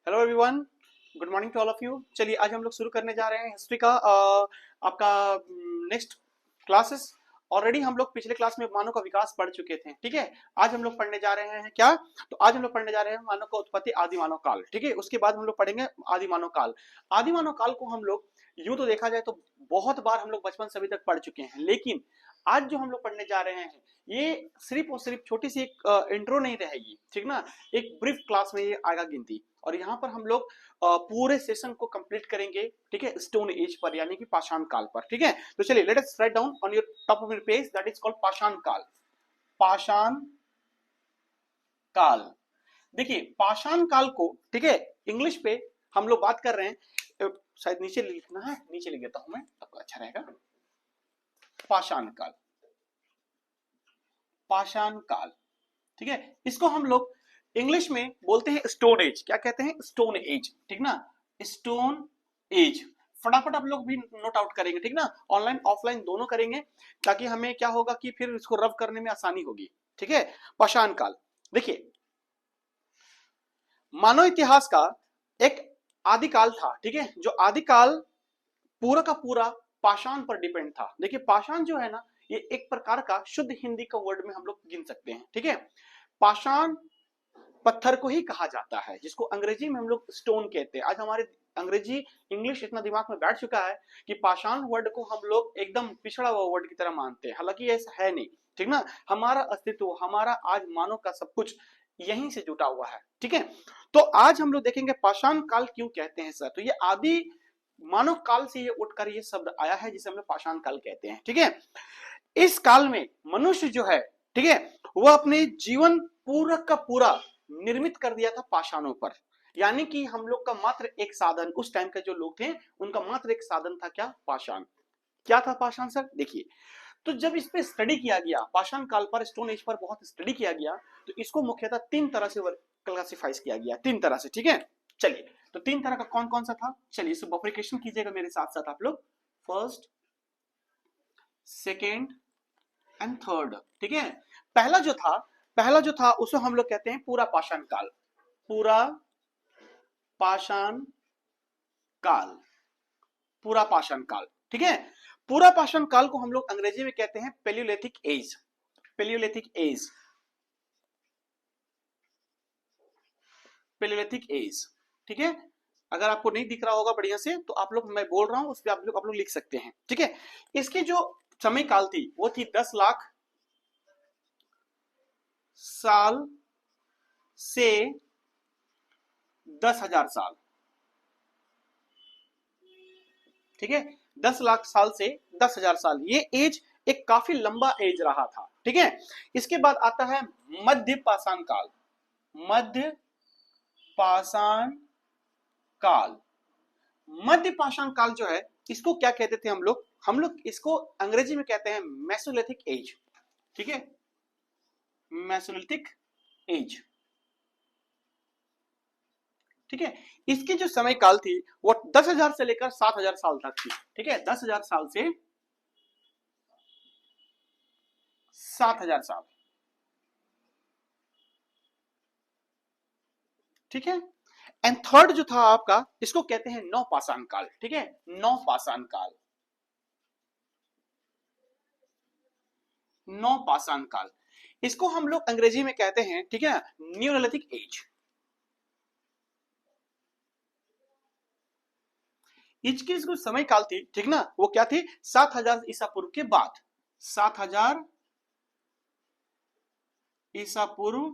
Hello everyone, good morning to all of you. चलिए आज हम लोग शुरू करने जा रहे हैं हिस्ट्री का आपका नेक्स्ट क्लासेस। ऑलरेडी हम लोग पिछले क्लास में मानव का विकास पढ़ चुके थे, ठीक है। आज हम लोग पढ़ने जा रहे हैं क्या? तो आज हम लोग पढ़ने जा रहे हैं मानव का उत्पत्ति, आदि मानव काल, ठीक है। उसके बाद हम लोग पढ़ेंगे आदि मानव काल। आदि मानव काल को हम लोग यूं तो देखा जाए तो बहुत बार हम लोग बचपन से अभी तक पढ़ चुके हैं, लेकिन आज जो हम लोग पढ़ने जा रहे हैं ये सिर्फ और सिर्फ छोटी सी एक इंट्रो नहीं रहेगी, ठीक ना। एक ब्रीफ क्लास में ये आएगा गिनती, और यहाँ पर हम लोग पूरे सेशन को कंप्लीट करेंगे, ठीक है, स्टोन एज पर, यानी कि पाषाण काल पर, ठीक है। तो चलिए let us write down on your top of your page that is called पाषाण काल। पाषाण काल, देखिए पाषाण काल को, ठीक है, इंग्लिश पे हम लोग बात कर रहे हैं, शायद नीचे लिखना है, नीचे लिख देता हूं मैं, तब अच्छा रहेगा। पाषाण काल, पाषाण काल, ठीक है। इसको हम लोग इंग्लिश में बोलते हैं स्टोन एज। क्या कहते हैं? स्टोन एज, ठीक ना, स्टोन एज। फटाफट आप लोग भी नोट आउट करेंगे, ठीक ना, ऑनलाइन ऑफलाइन दोनों करेंगे, ताकि हमें क्या होगा कि फिर इसको रब करने में आसानी होगी, ठीक है। पाषाण काल, देखिए मानव इतिहास का एक आदिकाल था, ठीक है, जो आदिकाल पूरा का पूरा पाषाण पर डिपेंड था। देखिए पाषाण जो है ना, ये एक प्रकार का शुद्ध हिंदी का वर्ड में हम लोग गिन सकते हैं, ठीक है। पाषाण पत्थर को ही कहा जाता है, जिसको अंग्रेजी में हम लोग स्टोन कहते हैं। आज हमारे अंग्रेजी इंग्लिश इतना दिमाग में बैठ चुका है कि पाषाण वर्ड को हम लोग एकदम पिछड़ा हुआ वर्ड की तरह मानते हैं, हालांकि ऐसा है नहीं, ठीक ना। हमारा अस्तित्व, हमारा आज मानव का सब कुछ यहीं से जुटा हुआ है, ठीक है। तो आज हम लोग देखेंगे पाषाण काल क्यों कहते हैं सर। तो ये आदि मानव काल से ये उठकर ये शब्द आया है, जिसे हम लोग पाषाण काल कहते हैं, ठीक है। इस काल में मनुष्य जो है, ठीक है, वह अपने जीवन पूरा का पूरा निर्मित कर दिया था पाषाणों पर। यानी कि हम लोग का मात्र एक साधन, उस टाइम के जो लोग थे उनका मात्र एक साधन था, क्या? पाषाण। क्या था पाषाण सर? देखिए, तो जब इस पे स्टडी किया गया, पाषाण काल पर, स्टोन एज पर बहुत स्टडी किया गया, तो इसको मुख्यतः तीन तरह से क्लासिफाइज किया गया, तीन तरह से, ठीक है। चलिए, तो तीन तरह का कौन कौन सा था, चलिए इसे बफरिकेशन कीजिएगा मेरे साथ साथ आप लोग। फर्स्ट, सेकेंड एंड थर्ड, ठीक है। पहला जो था उसे हम लोग कहते हैं पूरा पाषाण काल। पूरा पाषाण काल, पूरा पाषाण काल, ठीक है। पूरा पाषाण काल को हम लोग अंग्रेजी में कहते हैं palaeolithic age. Palaeolithic age, palaeolithic age, ठीक है। अगर आपको नहीं दिख रहा होगा बढ़िया से तो आप लोग, मैं बोल रहा हूं उस पर आप लोग लिख सकते हैं, ठीक है। इसकी जो समय काल थी वो थी 10 लाख साल से 10,000 साल, ठीक है। 10 लाख साल से 10,000 साल, ये एज एक काफी लंबा एज रहा था, ठीक है। इसके बाद आता है मध्य पाषाण काल। मध्य पाषाण काल, मध्य पाषाण काल जो है, इसको क्या कहते थे हम लोग इसको अंग्रेजी में कहते हैं मेसोलिथिक एज, ठीक है। मेसोलिथिक एज, ठीक है। इसकी जो समय काल थी वो 10,000 से लेकर 7,000 साल तक थी, ठीक है। 10,000 साल से 7,000 साल, ठीक है। एंड थर्ड जो था आपका, इसको कहते हैं नवपाषाण काल, ठीक है। नवपाषाण काल, नवपाषाण काल, इसको हम लोग अंग्रेजी में कहते हैं, ठीक है, न्यूरोलिथिक एज। इसकी जो समय काल थी, ठीक ना, वो क्या थी? 7,000 ईसा पूर्व के बाद, 7,000 ईसा पूर्व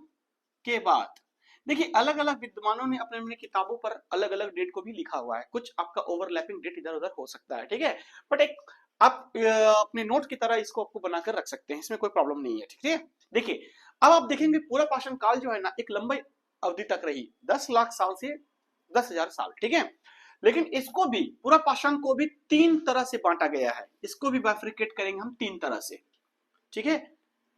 के बाद। देखिए अलग अलग विद्वानों ने अपने अपने किताबों पर अलग अलग डेट को भी लिखा हुआ है, कुछ आपका ओवरलैपिंग डेट इधर उधर हो सकता है, ठीक है। बट एक आप अपने नोट की तरह इसको आपको बनाकर रख सकते हैं, इसमें कोई प्रॉब्लम नहीं है, ठीक है। देखिए अब आप देखेंगे पूरा पाषाण काल जो है ना, एक लंबी अवधि तक रही, 10 लाख साल से 10,000 साल, ठीक है। लेकिन इसको भी, पूरा पाषाण को भी तीन तरह से बांटा गया है। इसको भी बाइफरकेट करेंगे हम तीन तरह से, ठीक है।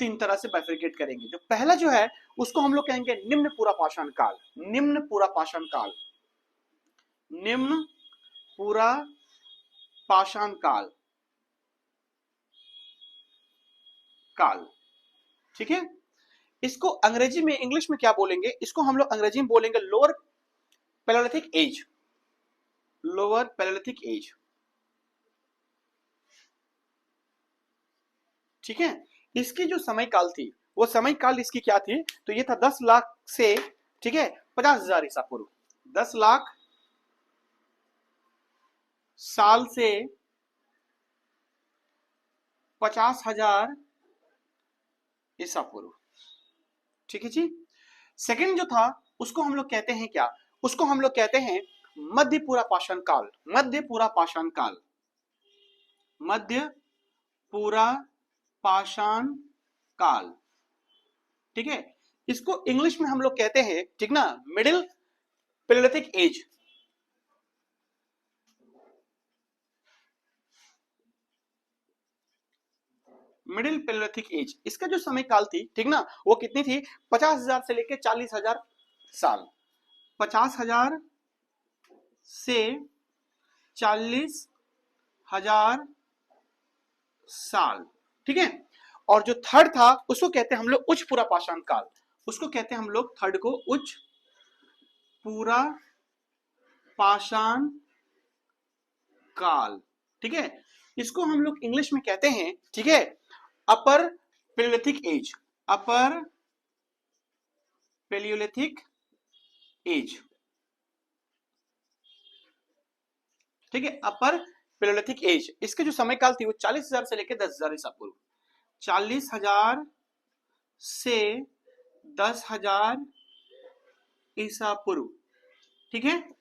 तीन तरह से बाइफरकेट करेंगे। जो पहला जो है उसको हम लोग कहेंगे निम्न पूरा पाषाण काल। निम्न पूरा पाषाण काल, निम्न पूरा पाषाण काल, काल, ठीक है। इसको अंग्रेजी में, इंग्लिश में क्या बोलेंगे? इसको हम लोग अंग्रेजी में बोलेंगे lower palaeolithic age, lower palaeolithic age, ठीक है। इसकी जो समय काल थी वो समय काल इसकी क्या थी, तो ये था 10 लाख से, ठीक है, 50,000 ईसा पूर्व, 10 लाख साल से 50,000 ईसा पूर्व, ठीक है जी। सेकंड जो था उसको हम लोग कहते हैं क्या, उसको हम लोग कहते हैं मध्य पूरा पाषाण काल, मध्य पूरा पाषाण काल, मध्य पूरा पाषाण काल, ठीक है। इसको इंग्लिश में हम लोग कहते हैं, ठीक ना, middle palaeolithic age, middle palaeolithic age. इसका जो समय काल थी, ठीक ना, वो कितनी थी, 50,000 से लेके 40,000 साल, 50,000 से 40,000 साल, ठीक है। और जो थर्ड था उसको कहते हैं हम लोग उच्च पूरा पाषाण काल, उसको कहते हैं हम लोग थर्ड को उच्च पूरा पाषाण काल, ठीक है। इसको हम लोग इंग्लिश में कहते हैं, ठीक है, upper palaeolithic age, upper palaeolithic age, ठीक है, अपर पैलियोलिथिक एज। इसके जो समय काल थी वो 40,000 से लेकर 10,000 ईसा पूर्व, 40,000 से 10,000 ईसा पूर्व, ठीक है।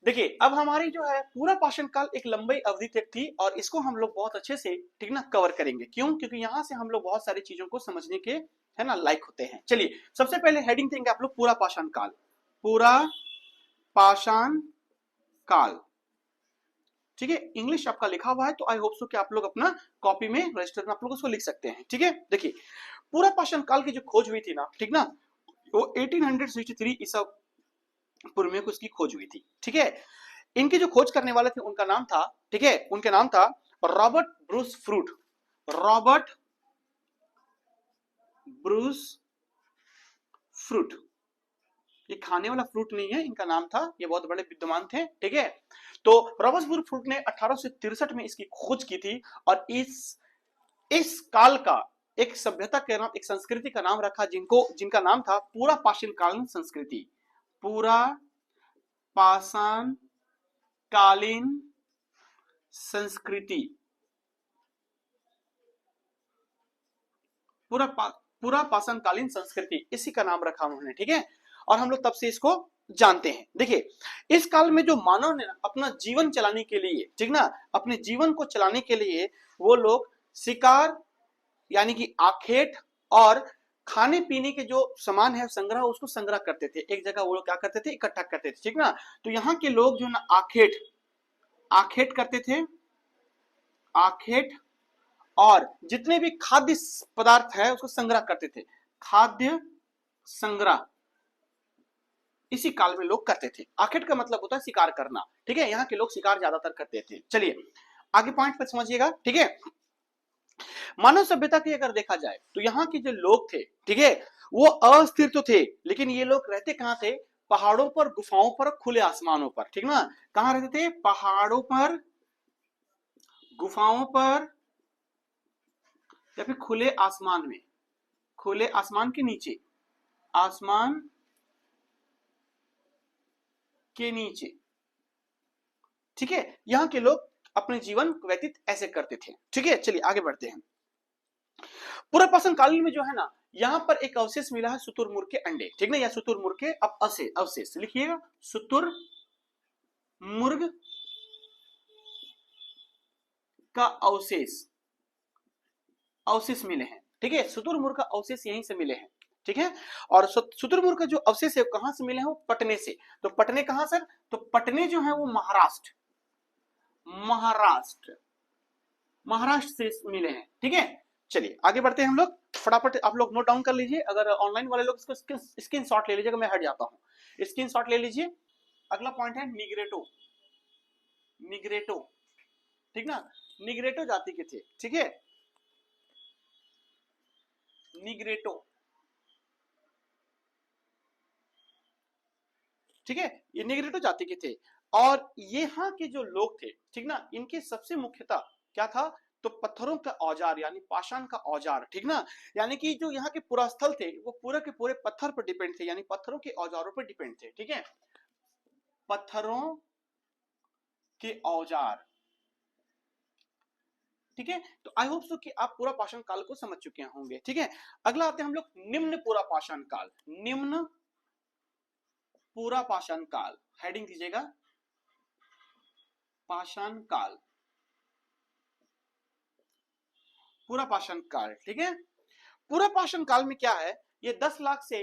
देखिए अब हमारी जो है पूरा पाषाण काल एक लंबी अवधि तक थी और इसको हम लोग बहुत अच्छे से, ठीक ना, कवर करेंगे। क्यों, क्योंकि यहां से हम लोग बहुत सारी चीजों को समझने के, है ना, लायक होते हैं। चलिए सबसे पहले हेडिंग देंगे आप लोग पूरा पाषाण काल, पूरा पाषाण काल, ठीक है। इंग्लिश आपका लिखा हुआ है तो आई होप सो कि आप लोग अपना कॉपी में रजिस्टर में आप लोग उसको लिख सकते हैं, ठीक है। देखिए पूरा पाषाण काल की जो खोज हुई थी ना, ठीक ना, वो 1863 ईसा पूर्व में उसकी खोज हुई थी, ठीक है। इनके जो खोज करने वाले थे उनका नाम था, ठीक है, उनके नाम था Robert Bruce fruit, Robert Bruce fruit. ये खाने वाला फ्रूट नहीं है, इनका नाम था, ये बहुत बड़े विद्वान थे, ठीक है। तो रॉबर्ट ब्रूस फ्रूट ने 1863 में इसकी खोज की थी और इस काल का एक सभ्यता के नाम, एक संस्कृति का नाम रखा जिनका नाम था पूरा पाषाण कालीन संस्कृति, पूरा पाषाण कालीन संस्कृति, पूरा पाषाण कालीन संस्कृति, इसी का नाम रखा उन्होंने, ठीक है। और हम लोग तब से इसको जानते हैं। देखिए इस काल में जो मानव ने अपना जीवन चलाने के लिए, ठीक ना, अपने जीवन को चलाने के लिए वो लोग शिकार यानी कि आखेट और खाने पीने के जो सामान है संग्रह, उसको संग्रह करते थे, एक जगह वो लोग क्या करते थे, इकट्ठा करते थे, ठीक ना। तो यहाँ के लोग जो ना आखेट करते थे, आखेट, और जितने भी खाद्य पदार्थ है उसको संग्रह करते थे, खाद्य संग्रह इसी काल में लोग करते थे। आखेट का मतलब होता है शिकार करना, ठीक है, यहाँ के लोग शिकार ज्यादातर करते थे। चलिए आगे पॉइंट पर समझिएगा, ठीक है। मानव सभ्यता की अगर देखा जाए तो यहाँ के जो लोग थे, ठीक है, वो अस्थिर तो थे, लेकिन ये लोग रहते कहाँ थे, पहाड़ों पर, गुफाओं पर, खुले आसमानों पर, ठीक ना। कहाँ रहते थे, पहाड़ों पर, गुफाओं पर, या फिर खुले आसमान में, खुले आसमान के नीचे, आसमान के नीचे, ठीक है। यहाँ के लोग अपने जीवन व्यतीत ऐसे करते थे, ठीक है। चलिए आगे बढ़ते हैं। पूरा पाषाण कालीन में जो है ना, यहाँ पर एक अवशेष मिला है शुतुरमुर्ग के अंडे, ठीक ना, या शुतुरमुर्ग के अब अवशेष लिखिएगा, शुतुरमुर्ग का अवशेष मिले हैं, ठीक है। शुतुरमुर्ग का अवशेष यहीं से मिले हैं, ठीक है। और शुतुरमुर्ग का जो अवशेष है कहां से मिले हैं, वो पटने से। तो पटने कहां सर, तो पटने जो है वो महाराष्ट्र से मिले हैं, ठीक है। चलिए आगे बढ़ते हैं हम लोग, फटाफट आप लोग नोट डाउन कर लीजिए, अगर ऑनलाइन वाले लोग इसको स्क्रीन शॉट ले लीजिएगा, मैं हट जाता हूं, स्क्रीन शॉट ले लीजिए। अगला पॉइंट है निग्रेटो, ठीक ना, निग्रेटो जाति के थे, ठीक है, निग्रेटो, ठीक है, ये निग्रिटो जाति के थे। और यहाँ के जो लोग थे, ठीक ना, इनके सबसे मुख्यतः क्या था, तो पत्थरों का औजार यानी पाषाण का औजार, ठीक ना, यानी कि जो यहाँ के पुरास्थल थे वो पूरे के पूरे पत्थर पर डिपेंड थे, यानी पत्थरों के औजारों पर डिपेंड थे, ठीक है, पत्थरों के औजार, ठीक है। तो आई होप सो कि आप पूरा पाषाण काल को समझ चुके होंगे, ठीक है। अगला आते हैं हम लोग निम्न पूरा पाषाण काल। निम्न पूरा पाषाण काल, हेडिंग दीजिएगा पाषाण काल, पूरा पाषाण काल, ठीक है। पूरा पाषाण काल में क्या है, ये 10 लाख से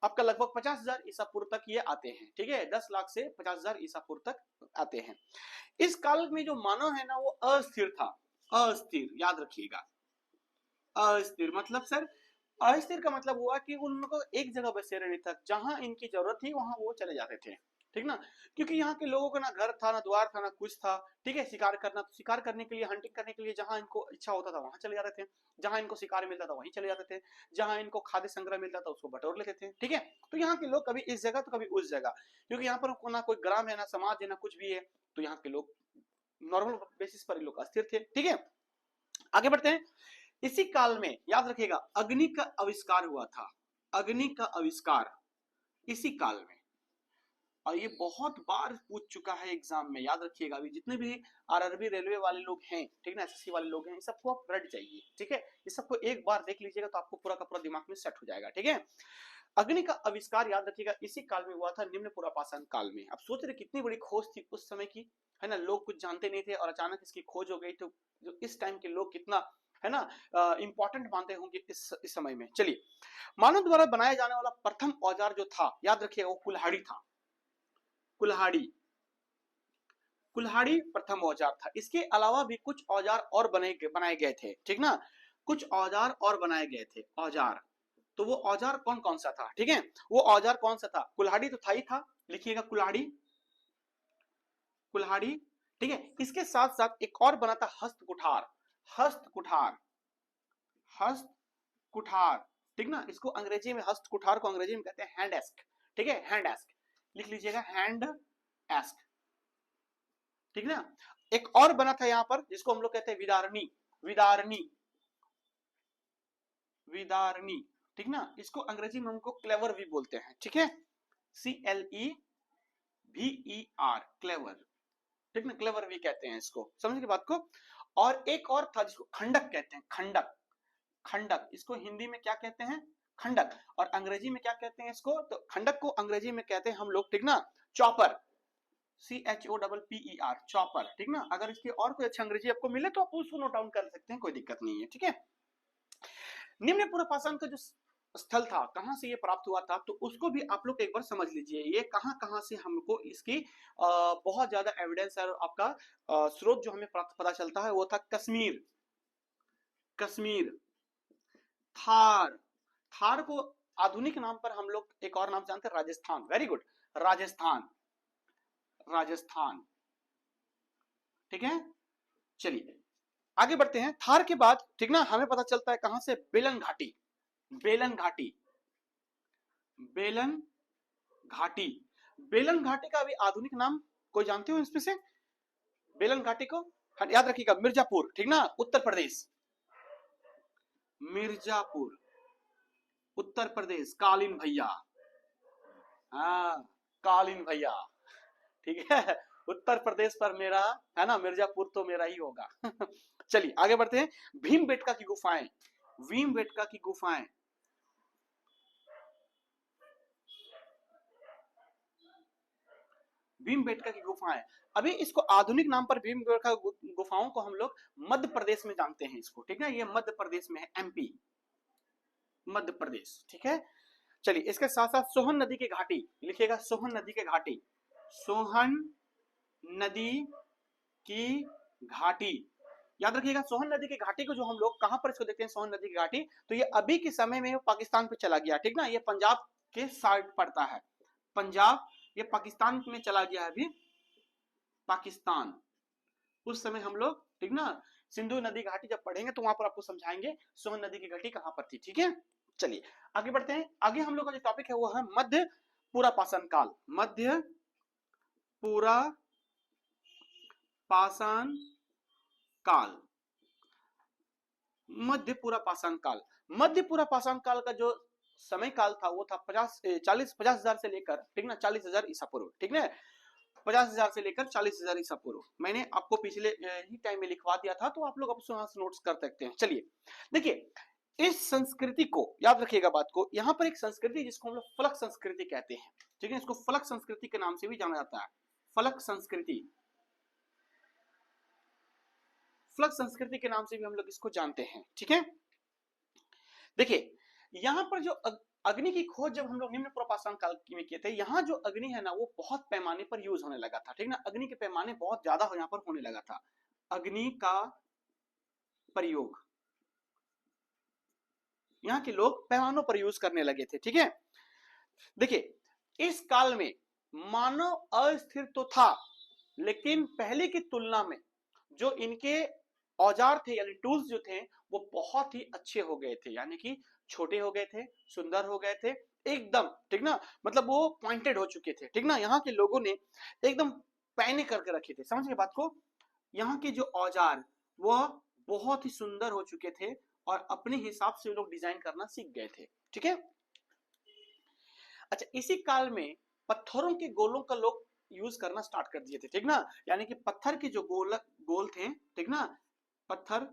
आपका लगभग 50,000 ईसा पूर्व तक ये आते हैं, ठीक है, 10 लाख से 50,000 ईसा पूर्व तक आते हैं। इस काल में जो मानव है ना वो अस्थिर था, अस्थिर, याद रखिएगा, अस्थिर मतलब सर, अस्थिर का मतलब हुआ कि उनको एक जगह बसे रहने तक, जहां इनकी जरूरत थी वहां वो चले जाते थे, ठीक ना, क्योंकि यहाँ के लोगों का ना घर था ना द्वार था ना कुछ था, ठीक है, शिकार करना, तो शिकार करने के लिए, हंटिंग करने के लिए जहां इनको इच्छा होता था वहां चले जाते थे, जहां इनको शिकार मिलता था वहीं चले जाते थे, जहां इनको खाद्य संग्रह मिलता था उसको बटोर लेते थे, ठीक है। तो यहाँ के लोग कभी इस जगह तो कभी उस जगह, क्योंकि यहाँ पर ना कोई ग्राम है ना समाज है ना कुछ भी है, तो यहाँ के लोग नॉर्मल बेसिस पर लोग अस्थिर थे, ठीक है। आगे बढ़ते हैं। इसी काल में याद रखिएगा अग्नि का आविष्कार हुआ था, अग्नि का आविष्कार इसी काल में, और ये बहुत बार पूछ चुका है एग्जाम में, याद रखिएगा। अभी जितने भी आरआरबी रेलवे वाले लोग हैं, ठीक ना, एसएससी वाले लोग हैं, इन सबको आप रट जाइए, ठीक है, इस सबको एक बार देख लीजिएगा तो आपको पूरा का पूरा दिमाग में सेट हो जाएगा, ठीक है। अग्नि का आविष्कार याद रखिएगा इसी काल में हुआ था, निम्न पूरा पाषाण काल में। अब सोच रहे कितनी बड़ी खोज थी उस समय की, है ना, लोग कुछ जानते नहीं थे और अचानक इसकी खोज हो गई, तो जो इस टाइम के लोग कितना, है ना, इंपॉर्टेंट मानते होंगे इस समय में। चलिए, मानव द्वारा बनाया जाने वाला प्रथम औजार जो था याद रखिएगा वो कुल्हाड़ी था, कुल्हाड़ी, कुल्हाड़ी प्रथम औजार था। इसके अलावा भी कुछ औजार और बनाए गए थे, ठीक ना, कुछ औजार और बनाए गए थे, औजार। तो वो औजार कौन कौन सा था, ठीक है, वो औजार कौन सा था, कुल्हाड़ी तो था ही था, लिखिएगा कुल्हाड़ी, कुल्हाड़ी, ठीक है। इसके साथ साथ एक और बना था हस्त कुठार, हस्त कुठार, हस्त कुठार, ठीक ना, इसको अंग्रेजी में, हस्त कुठार को अंग्रेजी में कहते हैं हैंड एस्क, ठीक है, हैंड एस्क, लिख लीजिएगा हैंड एस्क, ठीक ना। एक और बना था यहां पर जिसको हम लोग कहते हैं विदारणी, विदारणी, विदारणी, ठीक ना, इसको अंग्रेजी में हमको क्लेवर भी बोलते हैं, ठीक है, CLEVER, क्लेवर, ठीक ना, क्लेवर भी कहते हैं इसको, समझ की बात को। और एक और था जिसको खंडक कहते हैं, खंडक, खंडक, इसको हिंदी में क्या कहते हैं, खंडक, और अंग्रेजी में क्या कहते हैं इसको, तो खंडक को अंग्रेजी में कहते हैं हम लोग, ठीक ना, चॉपर, CHOPPER, चॉपर, ठीक ना। अगर इसकी और कोई अच्छी अंग्रेजी आपको मिले तो आप उसको नोट डाउन कर सकते हैं, कोई दिक्कत नहीं है, ठीक है। निम्न पूर्व पाषाण का जो स्थल था, कहां से ये प्राप्त हुआ था, तो उसको भी आप लोग एक बार समझ लीजिए, ये कहां से हमको इसकी बहुत ज्यादा एविडेंस है, और आपका स्रोत जो हमें पता चलता है वो था कश्मीर, कश्मीर, थार, थार को आधुनिक नाम पर हम लोग एक और नाम जानते हैं राजस्थान, वेरी गुड, राजस्थान, राजस्थान, ठीक है। चलिए आगे बढ़ते हैं। थार के बाद, ठीक ना, हमें पता चलता है कहां से, बेलन घाटी, बेलन घाटी, बेलन घाटी, बेलन घाटी का भी आधुनिक नाम कोई जानते हो इसमें से, बेलन घाटी को याद रखिएगा, मिर्जापुर, ठीक ना, उत्तर प्रदेश, मिर्जापुर, उत्तर प्रदेश, कालीन भैया, हाँ, कालीन भैया, ठीक है, उत्तर प्रदेश पर मेरा, है ना, मिर्जापुर तो मेरा ही होगा। चलिए आगे बढ़ते हैं। भीमबेटका की गुफाएं, भीमबेटका की गुफाएं, भीमबेटका की गुफाएं, अभी इसको आधुनिक नाम पर भीमबेटका गुफाओं को हम लोग मध्य प्रदेश में जानते हैं इसको, ठीक है, ये मध्य प्रदेश में है, MP, मध्य प्रदेश, ठीक है। चलिए इसके साथ साथ सोहन नदी की घाटी, लिखिएगा सोहन नदी की घाटी, सोहन नदी की घाटी, याद रखिएगा। सोहन नदी की घाटी को जो हम लोग कहां पर इसको देखते हैं, सोहन नदी की घाटी, तो ये अभी के समय में पाकिस्तान पे चला गया, ठीक ना, ये पंजाब के साइड पड़ता है, पंजाब, ये पाकिस्तान में चला गया है अभी, पाकिस्तान। उस समय हम लोग, ठीक ना, सिंधु नदी घाटी जब पढ़ेंगे तो वहां पर आपको समझाएंगे सोहन नदी की घाटी कहां पर थी, ठीक है। चलिए आगे बढ़ते हैं। आगे हम लोग का जो टॉपिक है वो है मध्य पूरा पाषाण काल, मध्य पूरा पाषाण काल, मध्य पूरा पाषाण काल। मध्य पूरा पाषाण काल का जो समय काल था वो था 50 से लेकर, ठीक ना, 40,000 ईसा पूर्व, ठीक ना, 50,000 से लेकर 40,000 ईसा पूर्व। मैंने आपको पिछले ही टाइम में लिखवा दिया था, तो आप लोग अब नोट्स कर सकते हैं। चलिए देखिए, इस संस्कृति को याद रखिएगा बात को, यहाँ पर एक संस्कृति जिसको हम लोग फलक संस्कृति कहते हैं, ठीक है, इसको फलक संस्कृति के नाम से भी जाना जाता है, फलक संस्कृति, फलक संस्कृति के नाम से भी हम लोग इसको जानते हैं, ठीक है। देखिए यहां पर जो अग्नि की खोज जब हम लोग निम्न पूर्व पाषाण काल में किए थे, यहाँ जो अग्नि है ना वो बहुत पैमाने पर यूज होने लगा था, ठीक ना, अग्नि के पैमाने बहुत ज्यादा यहाँ पर होने लगा था, अग्नि का प्रयोग यहाँ के लोग पैमानों पर यूज करने लगे थे, ठीक है। देखिए इस काल में मानव अस्थिर तो था, लेकिन पहले की तुलना में जो इनके औजार थे यानी टूल्स जो थे वो बहुत ही अच्छे हो गए थे, यानी कि छोटे हो गए थे, सुंदर हो गए थे एकदम, ठीक ना, मतलब वो पॉइंटेड हो चुके थे, ठीक ना। यहाँ के लोगों ने एकदम पैने करके रखे थे, समझ गए बात को। यहाँ के जो औजार वो बहुत ही सुंदर हो चुके थे और अपने हिसाब से लोग डिजाइन करना सीख गए थे, ठीक है। अच्छा, इसी काल में पत्थरों के गोलों का लोग यूज करना स्टार्ट कर दिए थे, ठीक ना, यानी कि पत्थर के जो गोल थे, ठीक ना, पत्थर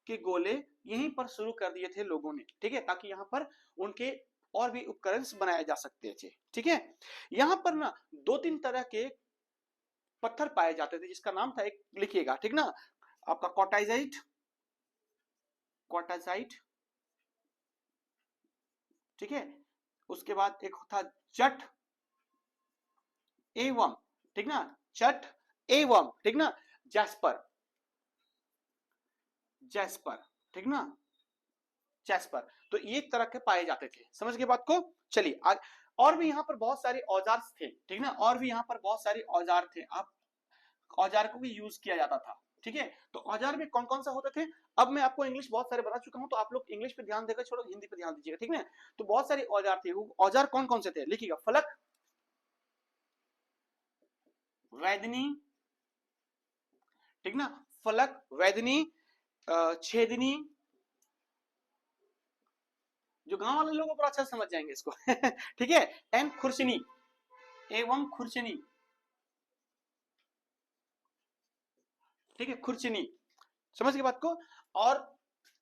के गोले यहीं पर शुरू कर दिए थे लोगों ने, ठीक है, ताकि यहाँ पर उनके और भी उपकरण बनाए जा सकते थे, ठीक है। यहाँ पर ना 2-3 तरह के पत्थर पाए जाते थे, जिसका नाम था, एक लिखिएगा, ठीक ना, आपका क्वार्टाइजाइट, क्वार्टाइजाइट, ठीक है, उसके बाद एक था चट एवं, ठीक ना, चट एवं, ठीक ना, जैस्पर, जैस्पर, ठीक ना, जैस्पर। तो ये तरह के पाए जाते थे, समझ गए बात को। चलिए और भी यहाँ पर बहुत सारे औजार थे, ठीक ना, और भी यहाँ पर बहुत सारे औजार थे, आप औजार को भी यूज किया जाता था, ठीक है। तो औजार में कौन कौन सा होते थे, अब मैं आपको इंग्लिश बहुत सारे बता चुका हूं, तो आप लोग इंग्लिश पे ध्यान देकर छोड़ो, हिंदी पे ध्यान दीजिएगा, ठीक है। तो बहुत सारे औजार थे, वो औजार कौन कौन से थे, लिखिएगा, फलक, वैदनी, ठीक ना, फलक, वैदनी, छेदनी, जो गांव वाले लोगों को अच्छा समझ जाएंगे इसको ठीक है, एंड खुरचनी एवं खुरचनी, ठीक है, खुरचनी, समझ गए बात को। और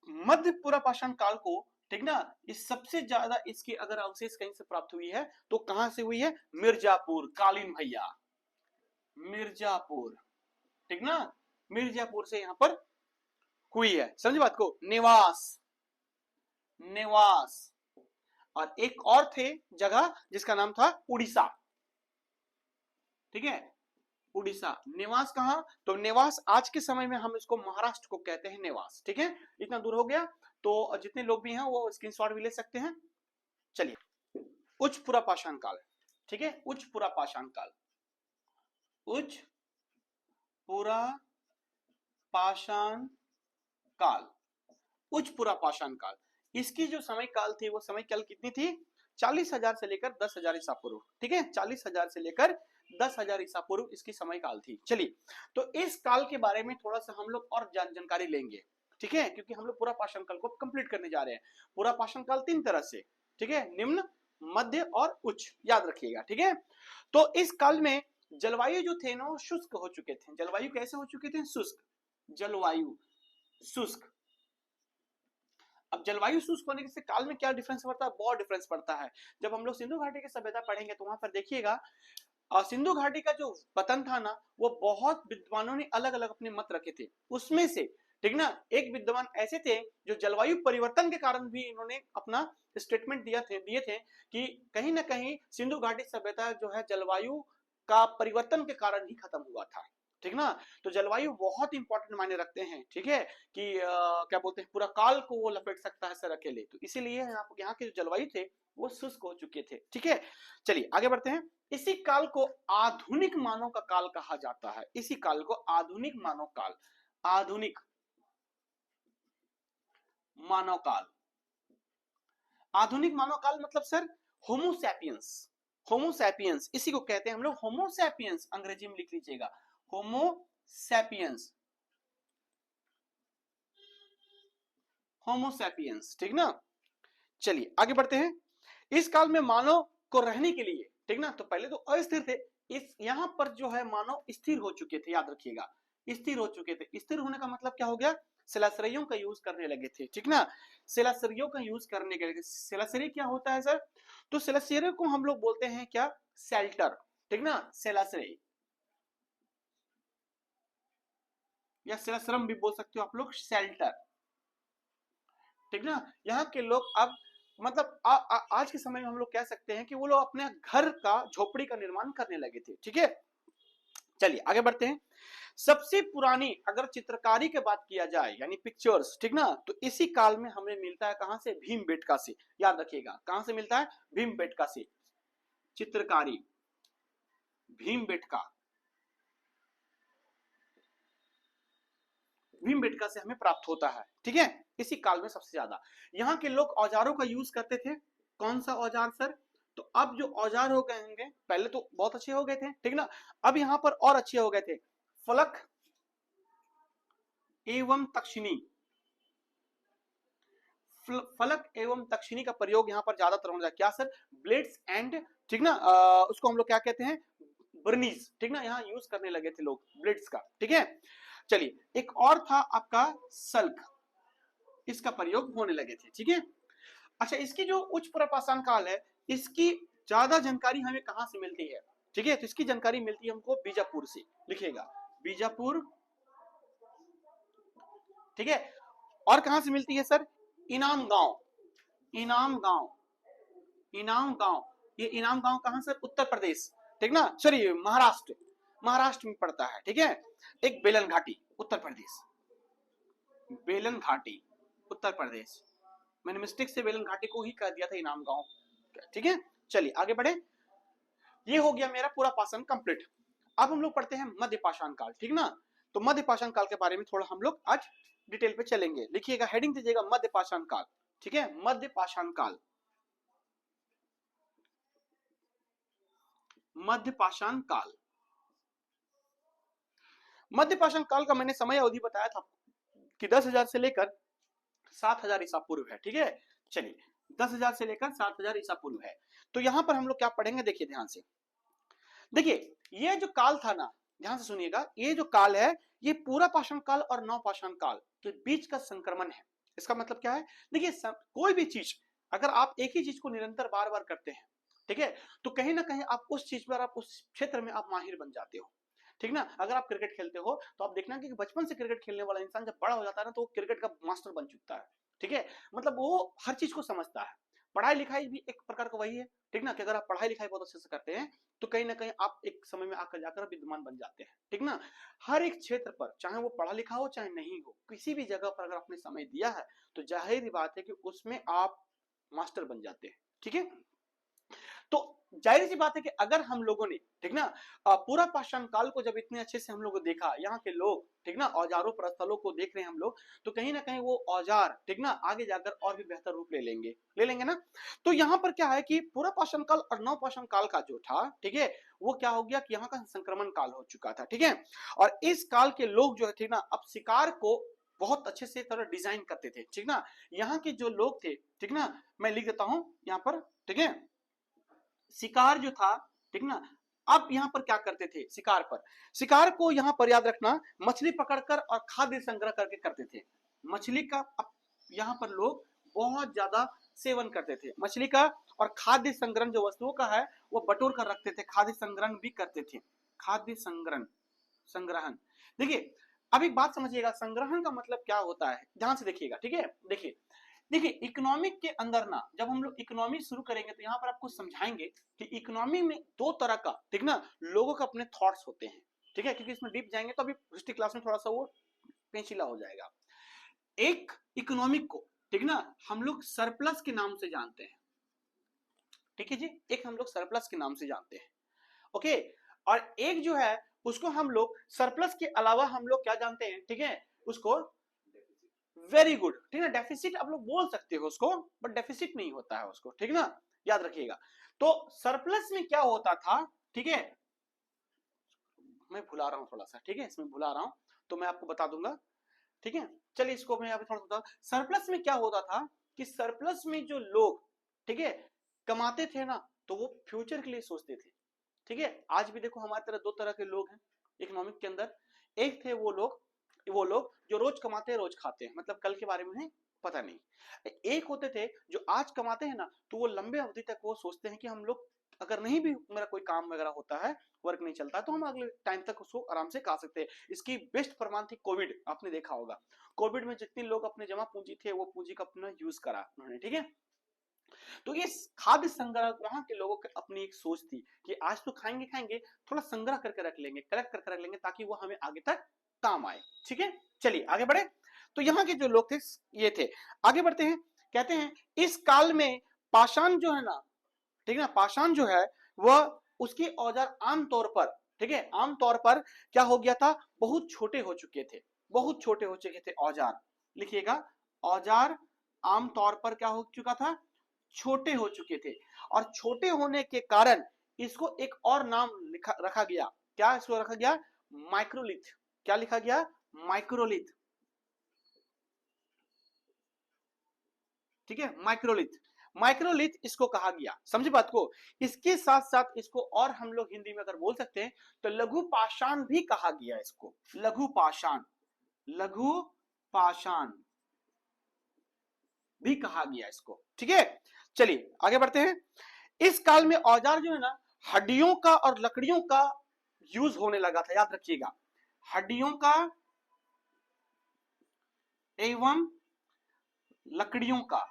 मध्य पूरा पाषाण काल को, ठीक ना, इस सबसे ज्यादा इसकी अगर अवशेष कहीं से प्राप्त हुई है तो कहां से हुई है, मिर्जापुर, कालीन भैया, मिर्जापुर, ठीक ना, मिर्जापुर से यहां पर हुई है, समझे बात को। नेवास, नेवास, और एक और थे जगह जिसका नाम था उड़ीसा, ठीक है, उड़ीसा। नेवास कहां, तो नेवास आज के समय में हम इसको महाराष्ट्र को कहते हैं, नेवास, ठीक है। इतना दूर हो गया, तो जितने लोग भी हैं वो स्क्रीनशॉट भी ले सकते हैं। चलिए उच्च पूरा पाषाण काल, ठीक है, उच्च पूरा पाषाण काल, उच्च पूरा पाषाण काल, उच्च पूरा पाषाण काल, इसकी जो समय काल थी वो समय काल कितनी थी, 40,000 से लेकर 10,000 ईसा पूर्व, ठीक है, 40,000 से लेकर 10,000 ईसा पूर्व इसकी समय काल थी। चलिए तो इस काल के बारे में थोड़ा सा हम लोग और जानकारी लेंगे, ठीक है, क्योंकि हम लोग पूरा पाषाण काल को कंप्लीट करने जा रहे हैं। पूरा पाषाण काल 3 तरह से, ठीक है, निम्न, मध्य और उच्च, याद रखिएगा, ठीक है। तो इस काल में जलवायु जो थे ना शुष्क हो चुके थे, जलवायु कैसे हो चुके थे, शुष्क, जलवायु शुष्क। अब जलवायु शुष्क होने से काल में क्या डिफरेंस पड़ता है, बहुत डिफरेंस पड़ता है। जब हम लोग सिंधु घाटी की सभ्यता पढ़ेंगे तो वहां पर देखिएगा, सिंधु घाटी का जो पतन था ना वो बहुत विद्वानों ने अलग अलग अपने मत रखे थे, उसमें से, ठीक ना, एक विद्वान ऐसे थे जो जलवायु परिवर्तन के कारण भी इन्होंने अपना स्टेटमेंट दिए थे कि कहीं ना कहीं सिंधु घाटी सभ्यता जो है जलवायु का परिवर्तन के कारण ही खत्म हुआ था, ठीक ना। तो जलवायु बहुत इंपॉर्टेंट मायने रखते हैं, ठीक है, कि क्या बोलते हैं, पूरा काल को वो लपेट सकता है सर अकेले, तो इसीलिए यहाँ के जो जलवायु थे वो शुष्क हो चुके थे, ठीक है। चलिए आगे बढ़ते हैं। इसी काल को आधुनिक मानव का काल कहा जाता है, इसी काल को आधुनिक मानव काल, आधुनिक मानव काल, आधुनिक मानव काल मतलब सर होमोसैपियंस, होमोसैपियंस इसी को कहते हैं हम लोग होमोसैपियंस, अंग्रेजी में लिख लीजिएगा होमोसैपियंस, होमोसैपियंस, ठीक ना। चलिए आगे बढ़ते हैं। इस काल में मानव को रहने के लिए, ठीक ना, तो पहले तो अस्थिर थे, इस यहां पर जो है मानव स्थिर हो चुके थे, याद रखिएगा स्थिर हो चुके थे। स्थिर होने का मतलब क्या हो गया, शिलाश्रयों का यूज करने लगे थे, ठीक ना, शिलाश्रयों का यूज करने के लगे। शिलाश्रय क्या होता है सर, तो शिलाश्रय को हम लोग बोलते हैं क्या, शेल्टर, ठीक ना, शिलाश्रय या शिलाश्रम भी बोल सकते हो आप लोग, शेल्टर, ठीक ना। यहाँ के लोग अब मतलब आज के समय में हम लोग कह सकते हैं कि वो लोग अपने घर का झोपड़ी का निर्माण करने लगे थे, ठीक है। चलिए आगे बढ़ते हैं। सबसे पुरानी अगर चित्रकारी की बात किया जाए यानी पिक्चर्स, ठीक ना, तो इसी काल में हमें मिलता है कहां से, भीमबेटका से, याद रखिएगा कहां से मिलता है, भीमबेटका से, चित्रकारी भीमबेटका, भीमबेटका से हमें प्राप्त होता है, ठीक है। इसी काल में सबसे ज्यादा यहाँ के लोग औजारों का यूज करते थे। कौन सा औजार सर, तो अब जो औजार हो गए होंगे, पहले तो बहुत अच्छे हो गए थे, ठीक ना, अब यहां पर और अच्छे हो गए थे। फलक एवं तक्षिणी, फलक एवं तक्षिणी का प्रयोग यहां पर ज्यादातर होता है। क्या सर, ब्लेड्स एंड, ठीक ना, उसको हम लोग क्या कहते हैं, बर्नीज, ठीक ना, यहाँ यूज करने लगे थे लोग ब्लेड्स का, ठीक है। चलिए एक और था आपका सल्क, इसका प्रयोग होने लगे थे, ठीक है। अच्छा इसकी जो उच्च पुनर्पाषाण काल है, इसकी ज्यादा जानकारी हमें कहां से मिलती है, ठीक है, तो इसकी जानकारी मिलती है हमको बीजापुर से, लिखिएगा बीजापुर, ठीक है। और कहां से मिलती है सर, इनाम गांव, इनाम गांव, इनाम गांव, ये इनाम गांव कहां सर, उत्तर प्रदेश, ठीक ना, सॉरी महाराष्ट्र, महाराष्ट्र में पड़ता है, ठीक है। एक बेलन घाटी, उत्तर प्रदेश, बेलन घाटी उत्तर प्रदेश, मैंने मिस्टेक से बेलन घाटी को ही कह दिया था इनाम गांव, ठीक है। चलिए आगे बढ़े, ये हो गया मेरा पूरा पाषाण कंप्लीट। अब हम लोग पढ़ते हैं मध्य पाषाण काल, ठीक ना, तो मध्य पाषाण काल के बारे में थोड़ा हम लोग आज डिटेल पे चलेंगे। लिखिएगा हेडिंग दीजिएगा मध्य पाषाण काल, ठीक है, मध्य पाषाण काल, मध्य पाषाण काल। मध्य पाषाण काल का मैंने समय अवधि बताया था कि 10,000 से लेकर 7,000 ईसा पूर्व है, ठीक है। चलिए 10,000 से लेकर 7,000 ईसा पूर्व है। तो यहां पर हम लोग क्या पढ़ेंगे, देखिए ध्यान से, देखिए ये जो काल था ना, ध्यान से सुनिएगा, ये जो काल है ये पूरा पाषाण काल और नव पाषाण काल के बीच का संक्रमण है। इसका मतलब क्या है, देखिए कोई भी चीज अगर आप एक ही चीज को निरंतर बार बार करते हैं, ठीक है, तो कहीं ना कहीं आप उस चीज पर, आप उस क्षेत्र में आप माहिर बन जाते हो, ठीक ना। अगर आप क्रिकेट खेलते हो तो आप देखना कि बचपन से क्रिकेट खेलने वाला इंसान जब बड़ा हो जाता है ना, तो वो क्रिकेट का मास्टर बन चुकता है, ठीक है, मतलब वो हर चीज को समझता है। पढ़ाई लिखाई भी एक प्रकार का वही है, ठीक ना, कि अगर आप पढ़ाई लिखाई बहुत अच्छे से करते हैं तो कहीं ना कहीं आप एक समय में आकर जाकर विद्वान बन जाते हैं, ठीक ना। हर एक क्षेत्र पर, चाहे वो पढ़ा लिखा हो चाहे नहीं हो, किसी भी जगह पर अगर आपने समय दिया है तो जाहिर बात है कि उसमें आप मास्टर बन जाते हैं, ठीक है। तो जाहिर सी बात है कि अगर हम लोगों ने, ठीक ना, पूरा पाषाण काल को जब इतने अच्छे से हम लोगों ने देखा, यहाँ के लोग, ठीक ना, औजारों पर स्थलों को देख रहे हैं हम लोग, तो कहीं ना कहीं वो औजार, ठीक ना, आगे जाकर और भी बेहतर रूप ले लेंगे ना। तो यहाँ पर क्या है कि पूरा पाषाण काल और नव पाषाण काल का जो था, ठीक है, वो क्या हो गया कि यहाँ का संक्रमण काल हो चुका था, ठीक है। और इस काल के लोग जो है, ठीक ना, अब शिकार को बहुत अच्छे से तरह डिजाइन करते थे, ठीक ना। यहाँ के जो लोग थे, ठीक ना, मैं लिख देता हूं यहाँ पर, ठीक है, शिकार जो था, ठीक ना, अब यहां पर क्या करते थे, शिकार पर, शिकार को यहां पर याद रखना, मछली पकड़कर और खाद्य संग्रह करके करते थे। मछली का अब यहां पर लोग बहुत ज्यादा सेवन करते थे मछली का, और खाद्य संग्रहण जो वस्तुओं का है वो बटोर कर रखते थे, खाद्य संग्रहण भी करते थे, खाद्य संग्रहण, संग्रहण। देखिए अब एक बात समझिएगा, संग्रहण का मतलब क्या होता है, ध्यान से देखिएगा, ठीक है। देखिए देखिए इकोनॉमिक के अंदर ना, जब हम लोग इकोनॉमी शुरू करेंगे तो यहाँ पर आपको समझाएंगे कि इकोनॉमी में दो तरह का, ठीक ना, लोगों के अपने थॉट्स होते हैं, ठीक है, क्योंकि इसमें डीप जाएंगे तो अभी हिस्ट्री क्लास में थोड़ा सा वो पेचीदा हो जाएगा। एक इकोनॉमिक को, ठीक ना, हम लोग सरप्लस के नाम से जानते हैं, ठीक है जी, एक हम लोग सरप्लस के नाम से जानते हैं, ओके। और एक जो है उसको हम लोग सरप्लस के अलावा हम लोग क्या जानते हैं, ठीक है, उसको वेरी गुड, ठीक है, डेफिसिट आप लोग बोल सकते हो उसको, बट डेफिसिट नहीं होता है उसको, ठीक ना, याद रखिएगा। तो सरप्लस में क्या होता था, ठीक है, मैं भुला रहा हूं थोड़ा सा, ठीक है, इसमें भुला रहा हूं तो मैं आपको बता दूंगा, ठीक है। चलिए इसको मैं अभी थोड़ा सा, सरप्लस में क्या होता था कि सरप्लस में जो लोग, ठीक है, कमाते थे ना, तो वो फ्यूचर के लिए सोचते थे, ठीक है। आज भी देखो हमारी तरह दो तरह के लोग हैं इकोनॉमिक के अंदर। एक थे वो लोग जो रोज कमाते हैं रोज खाते हैं, मतलब कल के बारे में है पता नहीं। एक होते थे जो आज कमाते हैं ना, तो वो लंबे अवधि तक वो सोचते हैं कि हम लोग अगर नहीं भी मेरा कोई काम वगैरह होता है, वर्क नहीं चलता, तो हम अगले टाइम तक उसको आराम से खा सकते हैं। इसकी बेस्ट प्रमाण थी कोविड, आपने देखा होगा कोविड में जितने लोग अपने जमा पूंजी थे वो पूंजी का अपना यूज करा उन्होंने, ठीक है। तो ये खाद्य संग्रह वहां के लोगों की अपनी एक सोच थी कि आज तो खाएंगे खाएंगे, थोड़ा संग्रह करके रख लेंगे, कलेक्ट करके रख लेंगे ताकि वो हमें आगे तक काम आए, ठीक है। चलिए आगे बढ़े। तो यहाँ के जो लोग थे ये थे। आगे बढ़ते हैं, कहते हैं इस काल में पाषाण जो है ना, ठीक है ना, पाषाण जो है वह उसके औजार आमतौर पर, ठीक है, आमतौर पर क्या हो गया था, बहुत छोटे हो चुके थे, बहुत छोटे हो चुके थे औजार, लिखिएगा, औजार आमतौर पर क्या हो चुका था, छोटे हो चुके थे। और छोटे होने के कारण इसको एक और नाम रखा गया, क्या इसको रखा गया, माइक्रोलिथ। क्या लिखा गया, माइक्रोलिथ, ठीक है, माइक्रोलिथ। माइक्रोलिथ इसको कहा गया, समझे बात को। इसके साथ साथ इसको और हम लोग हिंदी में अगर बोल सकते हैं तो लघु पाषाण भी कहा गया इसको, लघु पाषाण, लघु पाषाण भी कहा गया इसको, ठीक है। चलिए आगे बढ़ते हैं। इस काल में औजार जो है ना, हड्डियों का और लकड़ियों का यूज होने लगा था, याद रखिएगा, हड्डियों का एवं लकड़ियों का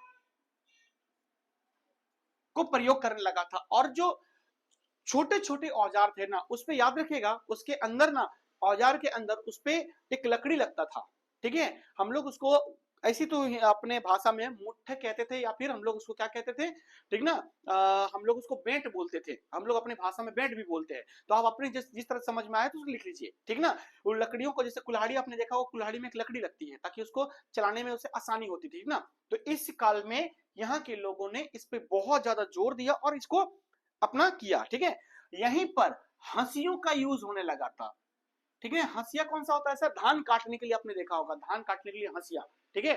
को प्रयोग करने लगा था। और जो छोटे छोटे औजार थे ना, उस पे याद रखिएगा, उसके अंदर ना, औजार के अंदर उस पे एक लकड़ी लगता था, ठीक है। हम लोग उसको ऐसी तो अपने भाषा में मुठ्ठे कहते थे, या फिर हम लोग उसको क्या कहते थे, ठीक ना, हम लोग उसको बेंट बोलते थे, हम लोग अपने भाषा में बेंट भी बोलते हैं। तो आप अपने जिस तरह समझ में आए तो उसको लिख लीजिए, ठीक ना। वो लकड़ियों को, जैसे कुल्हाड़ी आपने देखा हो, कुल्हाड़ी में एक लकड़ी लगती है ताकि उसको चलाने में उसे आसानी होती थी, ठीक ना। तो इस काल में यहाँ के लोगों ने इस पे बहुत ज्यादा जोर दिया और इसको अपना किया, ठीक है। यहीं पर हंसियों का यूज होने लगा था, ठीक है। हंसिया कौन सा होता है, सर, धान काटने के लिए आपने देखा होगा, धान काटने के लिए हंसिया, ठीक है,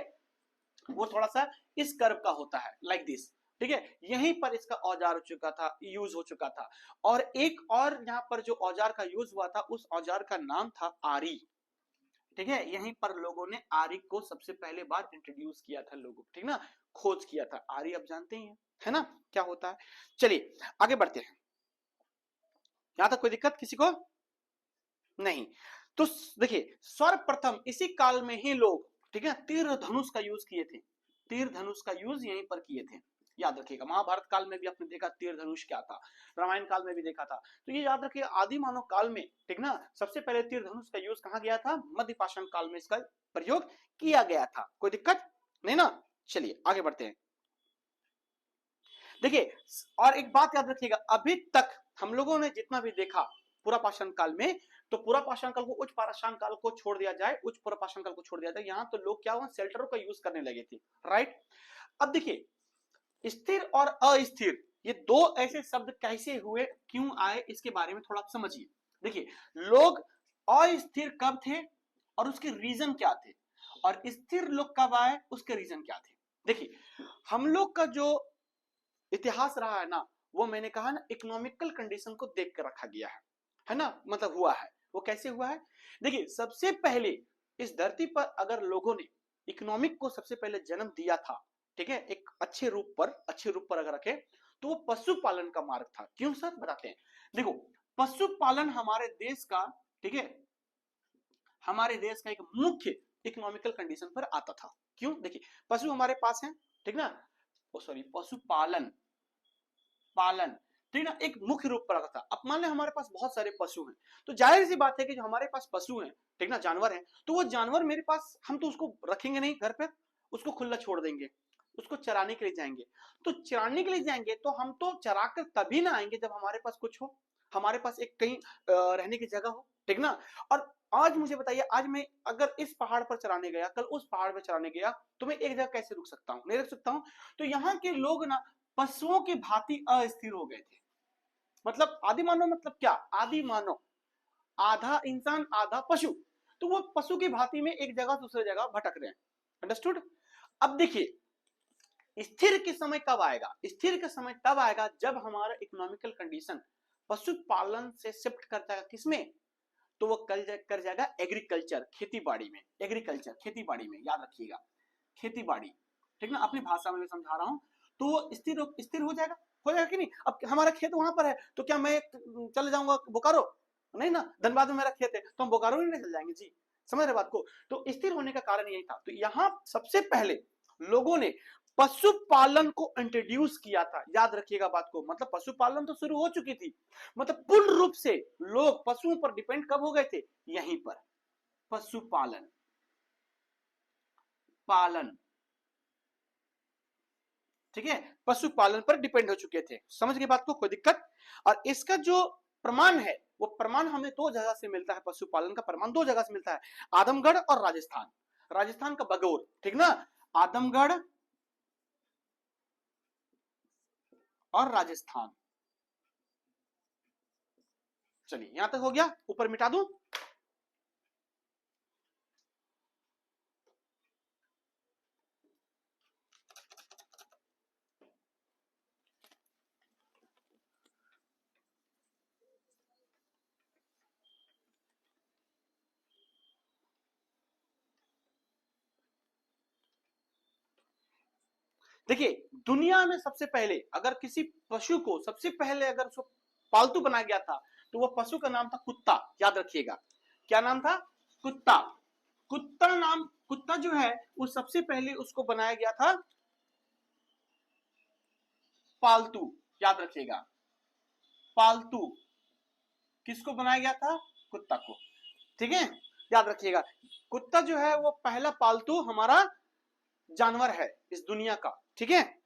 वो थोड़ा सा इस कर्व का होता है, लाइक दिस, ठीक है। यहीं पर इसका औजार हो चुका था, यूज हो चुका था। और एक और यहाँ पर जो औजार का यूज हुआ था, उस औजार का नाम था आरी, ठीक है। यहीं पर लोगों ने आरी को सबसे पहले बार इंट्रोड्यूस किया था लोगों, ठीक ना, खोज किया था। आरी आप जानते ही है ना क्या होता है। चलिए आगे बढ़ते हैं, यहां तक कोई दिक्कत किसी को नहीं। तो देखिए सर्वप्रथम इसी काल में ही लोग, ठीक है, तीर धनुष का यूज किए थे, तीर धनुष का यूज यहीं पर किए थे, याद रखिएगा। महाभारत काल में भी आपने देखा तीर धनुष क्या था, रामायण काल में भी देखा था। तो ये याद रखिएगा, आदि मानव काल में, ठीक ना, सबसे पहले तीर धनुष का यूज कहां गया था, मध्य पाषाण काल में इसका प्रयोग किया गया था। कोई दिक्कत नहीं ना। चलिए आगे बढ़ते हैं। देखिए और एक बात याद रखिएगा, अभी तक हम लोगों ने जितना भी देखा पूरा पाषाण काल में, तो पूरा पाषाण काल को, उच्च पाषाण काल को छोड़ दिया जाए, उच्च पूरा पाषाण काल को छोड़ दिया जाए, यहाँ तो लोग क्या हुआ, शेल्टरों का यूज करने लगे थे, राइट। अब देखिए स्थिर और अस्थिर, ये दो ऐसे शब्द कैसे हुए, क्यों आए, इसके बारे में थोड़ा आप समझिए। देखिए लोग अस्थिर कब थे और उसके रीजन क्या थे, और स्थिर लोग कब आए उसके रीजन क्या थे। देखिए हम लोग का जो इतिहास रहा है ना, वो मैंने कहा ना, इकोनॉमिकल कंडीशन को देख कर रखा गया है ना, मतलब हुआ है। वो कैसे हुआ है, देखिए सबसे पहले इस धरती पर अगर लोगों ने इकोनॉमिक को सबसे पहले जन्म दिया था, ठीक है, एक अच्छे रूप पर अगर रखे, तो वो पशुपालन का मार्ग था। क्यों सर, बताते हैं। देखो पशुपालन हमारे देश का, ठीक है, हमारे देश का एक मुख्य इकोनॉमिकल कंडीशन पर आता था। क्यों, देखिए पशु हमारे पास है, ठीक ना, सॉरी पशुपालन, पालन, ठीक ना, एक मुख्य रूप पर आता था। अब मान लें हमारे पास बहुत सारे पशु हैं, तो जाहिर सी बात है कि जो हमारे पास पशु हैं, ठीक ना, जानवर हैं, तो वो जानवर मेरे पास, हम तो उसको रखेंगे नहीं घर पे, उसको खुला छोड़ देंगे, उसको चराने के लिए जाएंगे। तो चराने के लिए जाएंगे तो हम तो चरा कर तभी ना आएंगे जब हमारे पास कुछ हो, हमारे पास एक कहीं रहने की जगह हो, ठीक ना। और आज मुझे बताइए, आज मैं अगर इस पहाड़ पर चराने गया, कल उस पहाड़ पर चराने गया, तो मैं एक जगह कैसे रुक सकता हूँ, नहीं रुक सकता हूँ। तो यहाँ के लोग ना पशुओं की भांति अस्थिर हो गए थे। मतलब आदि मानव मतलब क्या? आदि मानव आधा इंसान आधा पशु, तो वो पशु की भांति में एक जगह दूसरे जगह भटक रहे हैं। अंडरस्टूड? अब देखिए स्थिर के समय कब आएगा? स्थिर का समय तब आएगा जब हमारा इकोनॉमिकल कंडीशन पशुपालन से शिफ्ट करता है किसमें? तो वो कर जाएगा एग्रीकल्चर, खेती बाड़ी में। एग्रीकल्चर खेती बाड़ी में, याद रखिएगा खेती बाड़ी, ठीक ना, अपनी भाषा में मैं समझा रहा हूं। तो वो स्थिर हो जाएगा, कि नहीं? अब हमारा खेत वहां पर है, तो क्या मैं चले जाऊंगा बोकारो? नहीं ना, धनबाद में मेरा खेत है तो हम बोकारो नहीं चल जाएंगे जी। समझ रहे बात को? तो स्थिर होने का कारण यही था। तो यहां सबसे पहले लोगों ने पशुपालन को इंट्रोड्यूस किया था। याद रखिएगा बात को, मतलब पशुपालन तो शुरू हो चुकी थी, मतलब पूर्ण रूप से लोग पशुओं पर डिपेंड कब हो गए थे? यहीं पर पशुपालन पालन, ठीक है, पशुपालन पर डिपेंड हो चुके थे। समझ गए बात को? कोई दिक्कत? और इसका जो प्रमाण है वो प्रमाण हमें दो जगह से मिलता है। पशुपालन का प्रमाण दो जगह से मिलता है, आदमगढ़ और राजस्थान। राजस्थान का बगौर, ठीक ना, आदमगढ़ और राजस्थान। चलिए यहां तक हो गया, ऊपर मिटा दूं। देखिए दुनिया में सबसे पहले अगर किसी पशु को सबसे पहले अगर उसको पालतू बनाया गया था तो वो पशु का नाम था कुत्ता। याद रखिएगा, क्या नाम था? कुत्ता। कुत्ता जो है वो सबसे पहले उसको बनाया गया था पालतू। याद रखिएगा, पालतू किसको बनाया गया था? कुत्ता को, ठीक है। याद रखिएगा कुत्ता जो है वो पहला पालतू हमारा जानवर है इस दुनिया का, ठीक है।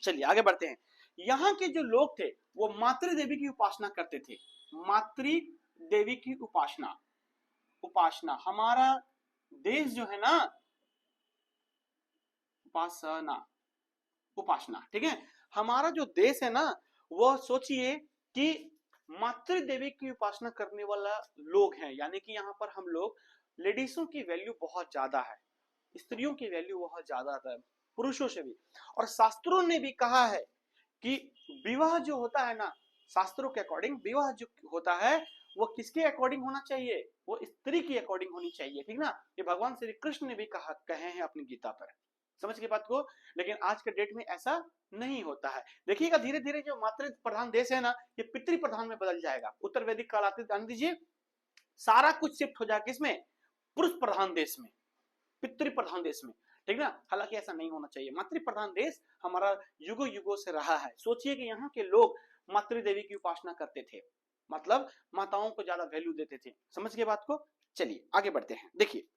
चलिए आगे बढ़ते हैं। यहाँ के जो लोग थे वो मातृ देवी की उपासना करते थे। मातृ देवी की उपासना, हमारा देश जो है ना, उपासना, ठीक है। हमारा जो देश है ना, वह सोचिए कि मातृ देवी की उपासना करने वाला लोग हैं। यानी कि यहाँ पर हम लोग लेडीजों की वैल्यू बहुत ज्यादा है, स्त्रियों की वैल्यू बहुत ज्यादा है, पुरुषों से भी। और शास्त्रों ने भी कहा है कि विवाह जो होता है ना, शास्त्रों के अकॉर्डिंग विवाह जो होता है वो किसके अकॉर्डिंग होना चाहिए? वो स्त्री की अकॉर्डिंग होनी चाहिए, ठीक ना। ये भगवान श्री कृष्ण ने भी कहे हैं अपनी गीता पर। समझ के बात को? लेकिन आज के डेट में ऐसा नहीं होता है। देखिएगा धीरे धीरे जो मातृ प्रधान देश है ना, ये पितृ प्रधान में बदल जाएगा। उत्तर वैदिक काल आते जान दीजिए, सारा कुछ शिफ्ट हो जाएगा किसमें? पुरुष प्रधान देश में, पितृ प्रधान देश में, ठीक ना। हालांकि ऐसा नहीं होना चाहिए। मातृ प्रधान देश हमारा युगों युगों से रहा है। सोचिए कि यहाँ के लोग मातृ देवी की उपासना करते थे, मतलब माताओं को ज्यादा वैल्यू देते थे। समझ गए बात को? चलिए आगे बढ़ते हैं। देखिए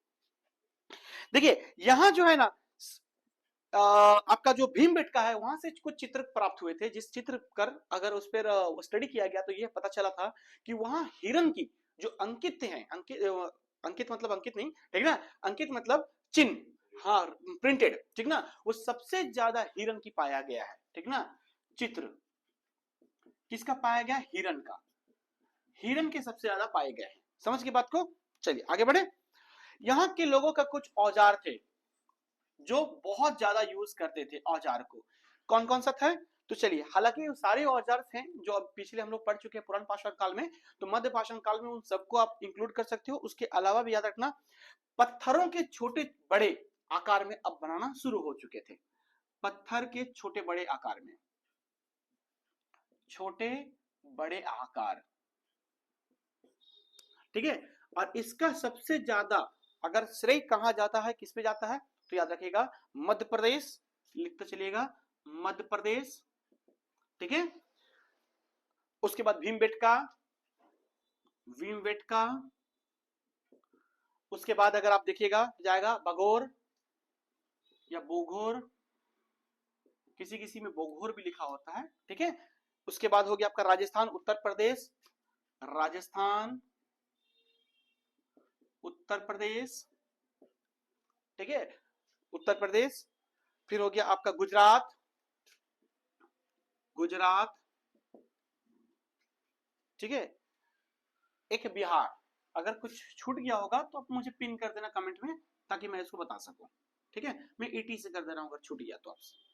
देखिए यहां जो है ना, आपका जो भीमबेटका है वहां से कुछ चित्र प्राप्त हुए थे, जिस चित्र कर अगर उस पर स्टडी किया गया तो यह पता चला था कि वहां हिरण की जो अंकित है, अंकित मतलब अंकित नहीं, ठीक ना, अंकित मतलब चिन्ह, हाँ प्रिंटेड, ठीक ना, वो सबसे ज्यादा हिरण की पाया गया है, ठीक ना। चित्र किसका पाया गया? हिरण का। हिरण के सबसे ज्यादा पाए गए हैं। समझ की बात को? चलिए आगे बढ़े। यहाँ के लोगों का कुछ औजार थे जो बहुत ज्यादा यूज करते थे औजार को। कौन कौन सा था? तो चलिए, हालांकि सारे औजार हैं जो अब पिछले हम लोग पढ़ चुके हैं पुरान पाषाण काल में, तो मध्य पाषाण काल में उन सबको आप इंक्लूड कर सकते हो। उसके अलावा भी याद रखना पत्थरों के छोटे बड़े आकार में अब बनाना शुरू हो चुके थे। पत्थर के छोटे बड़े आकार में, छोटे बड़े आकार, ठीक है। और इसका सबसे ज्यादा अगर श्रेय कहा जाता है, किस पे जाता है? तो याद रखिएगा मध्य प्रदेश, लिखते चलिएगा मध्य प्रदेश, ठीक है। उसके बाद भीमबेटका, भीमबेटका, उसके बाद अगर आप देखिएगा जाएगा बगोर या बोघोर, किसी किसी में बोघोर भी लिखा होता है, ठीक है। उसके बाद हो गया आपका राजस्थान, उत्तर प्रदेश, राजस्थान, उत्तर प्रदेश, ठीक है, उत्तर प्रदेश। फिर हो गया आपका गुजरात, गुजरात, ठीक है, एक बिहार। अगर कुछ छूट गया होगा तो आप मुझे पिन कर देना कमेंट में, ताकि मैं इसको बता सकूं। ठीक है, मैं ईटी से कर दे रहा हूं अगर छूट गया तो आपसे।